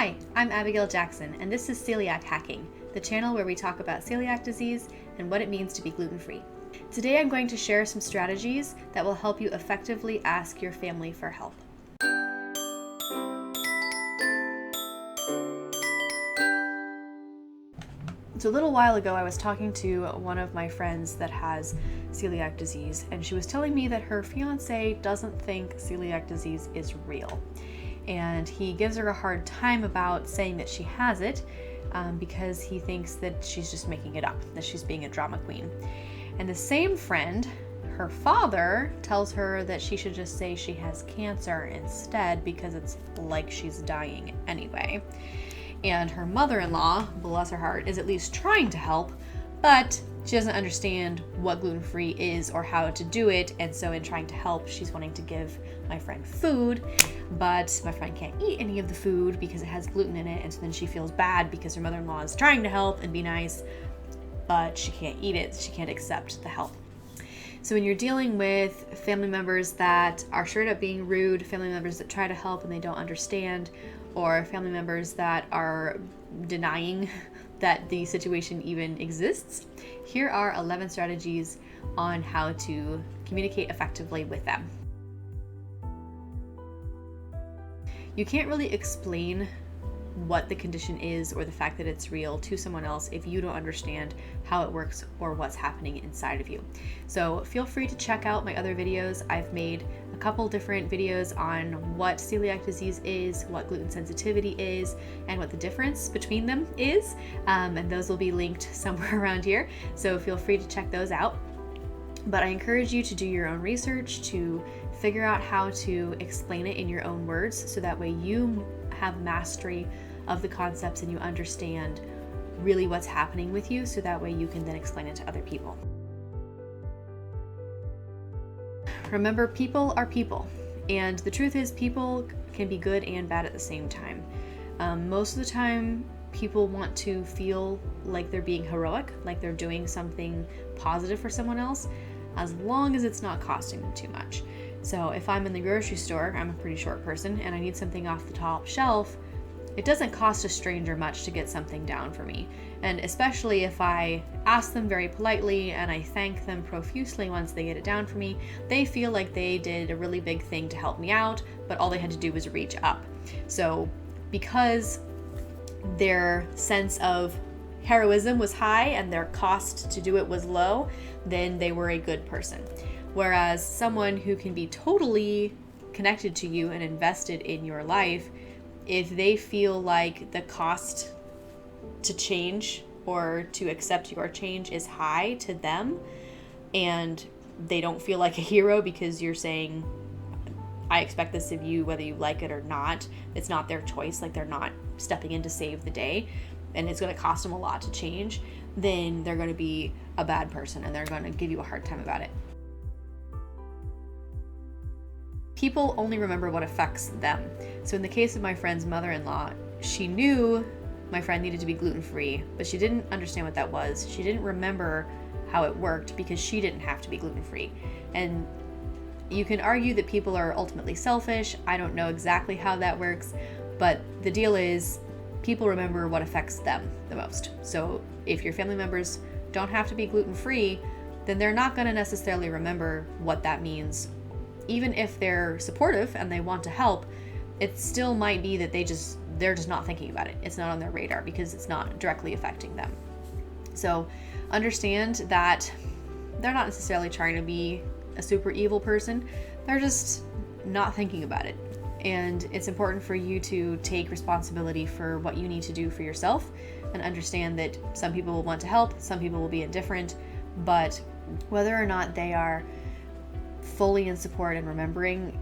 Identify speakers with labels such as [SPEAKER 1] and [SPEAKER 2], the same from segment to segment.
[SPEAKER 1] Hi, I'm Abigail Jackson, and this is Celiac Hacking, the channel where we talk about celiac disease and what it means to be gluten-free. Today I'm going to share some strategies that will help you effectively ask your family for help. So a little while ago, I was talking to one of my friends that has celiac disease, and she was telling me that her fiance doesn't think celiac disease is real. And he gives her a hard time about saying that she has it because he thinks that she's just making it up, that she's being a drama queen. And the same friend, her father, tells her that she should just say she has cancer instead because it's like she's dying anyway. And her mother-in-law, bless her heart, is at least trying to help, but she doesn't understand what gluten-free is or how to do it, and so in trying to help, she's wanting to give my friend food, but my friend can't eat any of the food because it has gluten in it, and so then she feels bad because her mother-in-law is trying to help and be nice, but she can't eat it, she can't accept the help. So when you're dealing with family members that are straight up being rude, family members that try to help and they don't understand, or family members that are denying that the situation even exists, here are 11 strategies on how to communicate effectively with them. You can't really explain what the condition is or the fact that it's real to someone else if you don't understand how it works or what's happening inside of you. So feel free to check out my other videos. I've made a couple different videos on what celiac disease is, what gluten sensitivity is, and what the difference between them is. And those will be linked somewhere around here. So feel free to check those out. But I encourage you to do your own research, to figure out how to explain it in your own words so that way you have mastery of the concepts and you understand really what's happening with you, so that way you can then explain it to other people. Remember, people are people, and the truth is people can be good and bad at the same time. Most of the time people want to feel like they're being heroic, like they're doing something positive for someone else, as long as it's not costing them too much. So if I'm in the grocery store, I'm a pretty short person, and I need something off the top shelf, it doesn't cost a stranger much to get something down for me. And especially if I ask them very politely and I thank them profusely once they get it down for me, they feel like they did a really big thing to help me out, but all they had to do was reach up. So because their sense of heroism was high and their cost to do it was low, then they were a good person. Whereas someone who can be totally connected to you and invested in your life, if they feel like the cost to change or to accept your change is high to them, and they don't feel like a hero because you're saying, I expect this of you whether you like it or not, it's not their choice, like they're not stepping in to save the day, and it's going to cost them a lot to change, then they're going to be a bad person and they're going to give you a hard time about it. People only remember what affects them. So in the case of my friend's mother-in-law, she knew my friend needed to be gluten-free, but she didn't understand what that was. She didn't remember how it worked because she didn't have to be gluten-free. And you can argue that people are ultimately selfish. I don't know exactly how that works, but the deal is people remember what affects them the most. So if your family members don't have to be gluten-free, then they're not going to necessarily remember what that means. Even if they're supportive and they want to help, it still might be that they're just not thinking about it. It's not on their radar because it's not directly affecting them. So understand that they're not necessarily trying to be a super evil person. They're just not thinking about it. And it's important for you to take responsibility for what you need to do for yourself and understand that some people will want to help, some people will be indifferent, but whether or not they are fully in support and remembering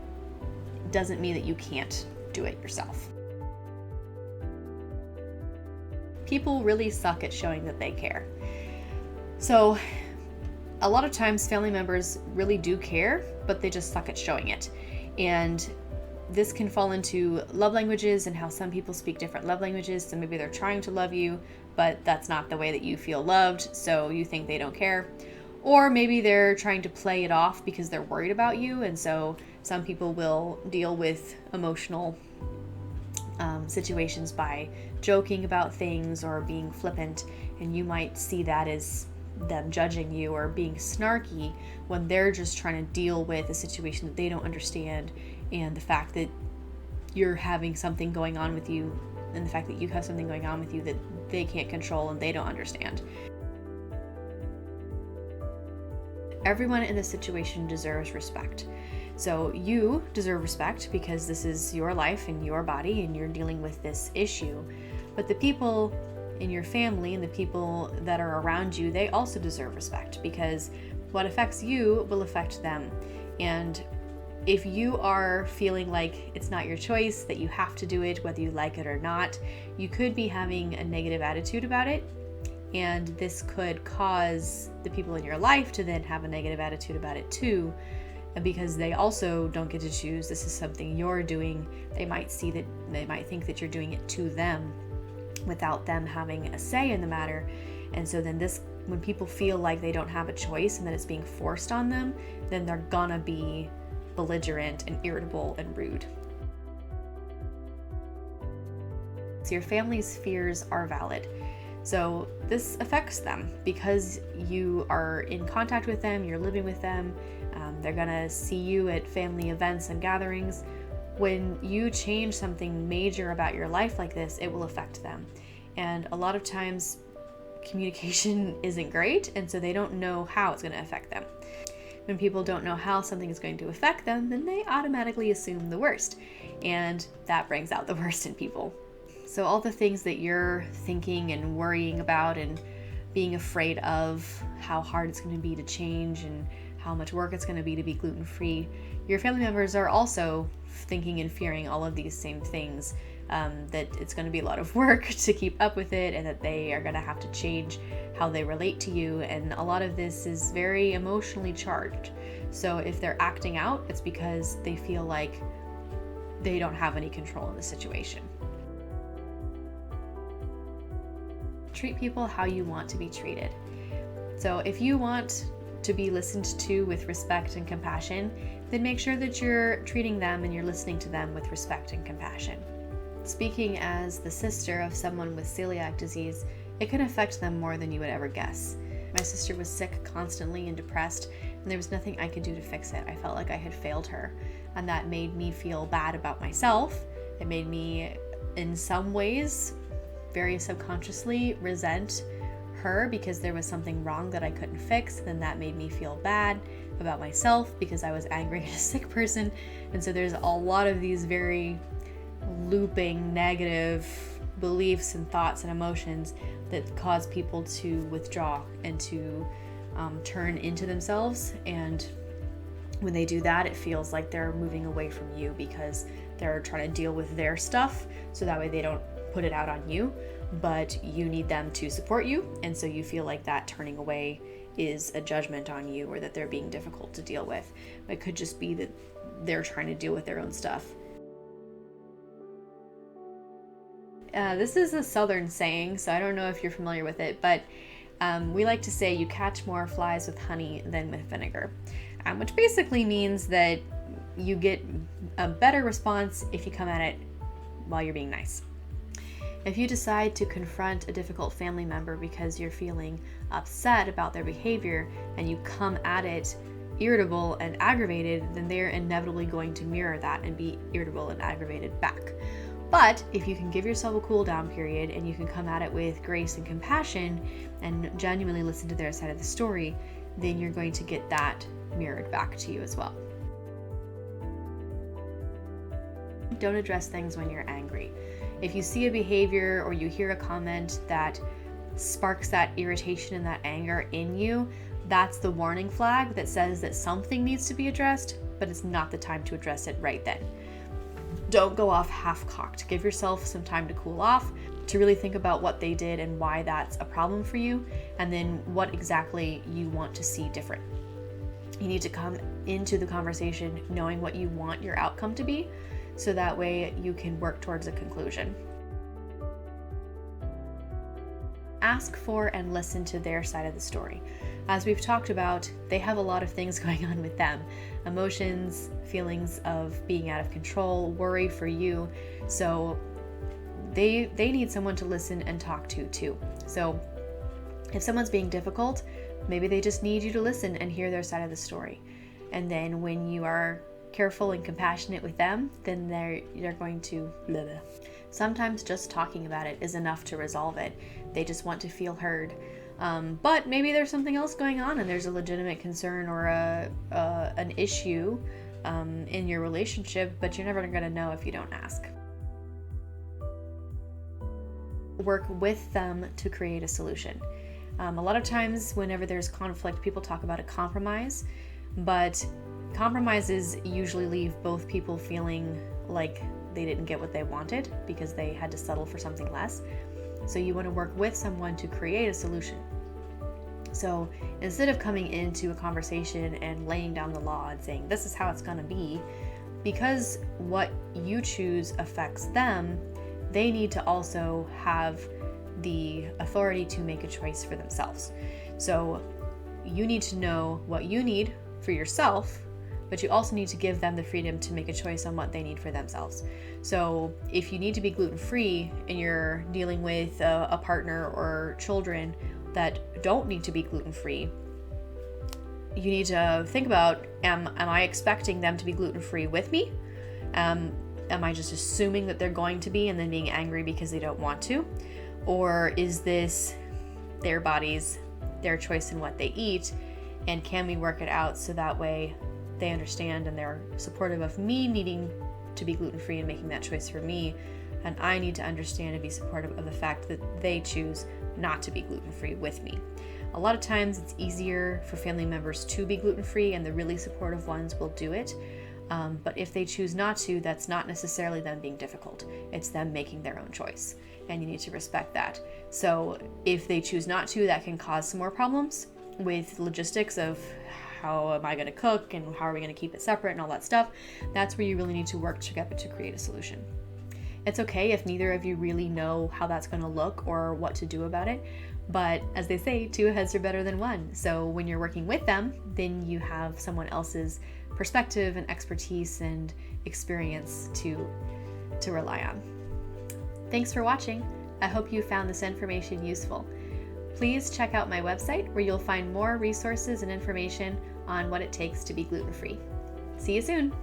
[SPEAKER 1] doesn't mean that you can't do it yourself. People really suck at showing that they care. So a lot of times family members really do care, but they just suck at showing it. And this can fall into love languages and how some people speak different love languages. So maybe they're trying to love you, but that's not the way that you feel loved, so you think they don't care. Or maybe they're trying to play it off because they're worried about you, and so some people will deal with emotional situations by joking about things or being flippant, and you might see that as them judging you or being snarky when they're just trying to deal with a situation that they don't understand, and the fact that you're having something going on with you, and the fact that you have something going on with you that they can't control and they don't understand. Everyone in this situation deserves respect. So you deserve respect because this is your life and your body and you're dealing with this issue. But the people in your family and the people that are around you, they also deserve respect because what affects you will affect them. And if you are feeling like it's not your choice, that you have to do it whether you like it or not, you could be having a negative attitude about it. And this could cause the people in your life to then have a negative attitude about it too, because they also don't get to choose. This is something you're doing. They might think that you're doing it to them without them having a say in the matter. And so then when people feel like they don't have a choice and that it's being forced on them, then they're gonna be belligerent and irritable and rude. So your family's fears are valid. So this affects them because you are in contact with them, you're living with them, they're gonna see you at family events and gatherings. When you change something major about your life like this, it will affect them. And a lot of times communication isn't great, and so they don't know how it's gonna affect them. When people don't know how something is going to affect them, then they automatically assume the worst, and that brings out the worst in people. So all the things that you're thinking and worrying about and being afraid of, how hard it's going to be to change and how much work it's going to be gluten-free, your family members are also thinking and fearing all of these same things, that it's going to be a lot of work to keep up with it and that they are going to have to change how they relate to you. And a lot of this is very emotionally charged. So if they're acting out, it's because they feel like they don't have any control in the situation. Treat people how you want to be treated. So if you want to be listened to with respect and compassion, then make sure that you're treating them and you're listening to them with respect and compassion. Speaking as the sister of someone with celiac disease, it can affect them more than you would ever guess. My sister was sick constantly and depressed, and there was nothing I could do to fix it. I felt like I had failed her, and that made me feel bad about myself. It made me, in some ways, very subconsciously resent her because there was something wrong that I couldn't fix. Then that made me feel bad about myself because I was angry at a sick person. And so there's a lot of these very looping negative beliefs and thoughts and emotions that cause people to withdraw and to turn into themselves. And when they do that, it feels like they're moving away from you because they're trying to deal with their stuff so that way they don't put it out on you, but you need them to support you, and so you feel like that turning away is a judgment on you or that they're being difficult to deal with. But it could just be that they're trying to deal with their own stuff. This is a southern saying, so I don't know if you're familiar with it, but we like to say you catch more flies with honey than with vinegar, which basically means that you get a better response if you come at it while you're being nice. If you decide to confront a difficult family member because you're feeling upset about their behavior and you come at it irritable and aggravated, then they're inevitably going to mirror that and be irritable and aggravated back. But if you can give yourself a cool down period and you can come at it with grace and compassion and genuinely listen to their side of the story, then you're going to get that mirrored back to you as well. Don't address things when you're angry. If you see a behavior or you hear a comment that sparks that irritation and that anger in you, that's the warning flag that says that something needs to be addressed, but it's not the time to address it right then. Don't go off half-cocked. Give yourself some time to cool off, to really think about what they did and why that's a problem for you, and then what exactly you want to see different. You need to come into the conversation knowing what you want your outcome to be, so that way you can work towards a conclusion. Ask for and listen to their side of the story. As we've talked about, they have a lot of things going on with them. Emotions, feelings of being out of control, worry for you. So they need someone to listen and talk to too. So if someone's being difficult, maybe they just need you to listen and hear their side of the story. And then when you are careful and compassionate with them, then they're going to blah, blah. Sometimes just talking about it is enough to resolve it. They just want to feel heard. But maybe there's something else going on and there's a legitimate concern or an issue in your relationship, but you're never going to know if you don't ask. Work with them to create a solution. A lot of times whenever there's conflict, people talk about a compromise, but compromises usually leave both people feeling like they didn't get what they wanted because they had to settle for something less. So you want to work with someone to create a solution. So instead of coming into a conversation and laying down the law and saying, this is how it's going to be, because what you choose affects them, they need to also have the authority to make a choice for themselves. So you need to know what you need for yourself, but you also need to give them the freedom to make a choice on what they need for themselves. So if you need to be gluten-free and you're dealing with a partner or children that don't need to be gluten-free, you need to think about, am I expecting them to be gluten-free with me? Am I just assuming that they're going to be and then being angry because they don't want to? Or is this their bodies, their choice in what they eat? And can we work it out so that way they understand and they're supportive of me needing to be gluten-free and making that choice for me, and I need to understand and be supportive of the fact that they choose not to be gluten-free with me. A lot of times it's easier for family members to be gluten-free and the really supportive ones will do it. But if they choose not to, that's not necessarily them being difficult. It's them making their own choice, and you need to respect that. So if they choose not to, that can cause some more problems with logistics of how am I going to cook and how are we going to keep it separate and all that stuff. That's where you really need to work together to create a solution. It's okay if neither of you really know how that's going to look or what to do about it. But as they say, two heads are better than one. So when you're working with them, then you have someone else's perspective and expertise and experience to rely on. Thanks for watching. I hope you found this information useful. Please check out my website where you'll find more resources and information on what it takes to be gluten-free. See you soon.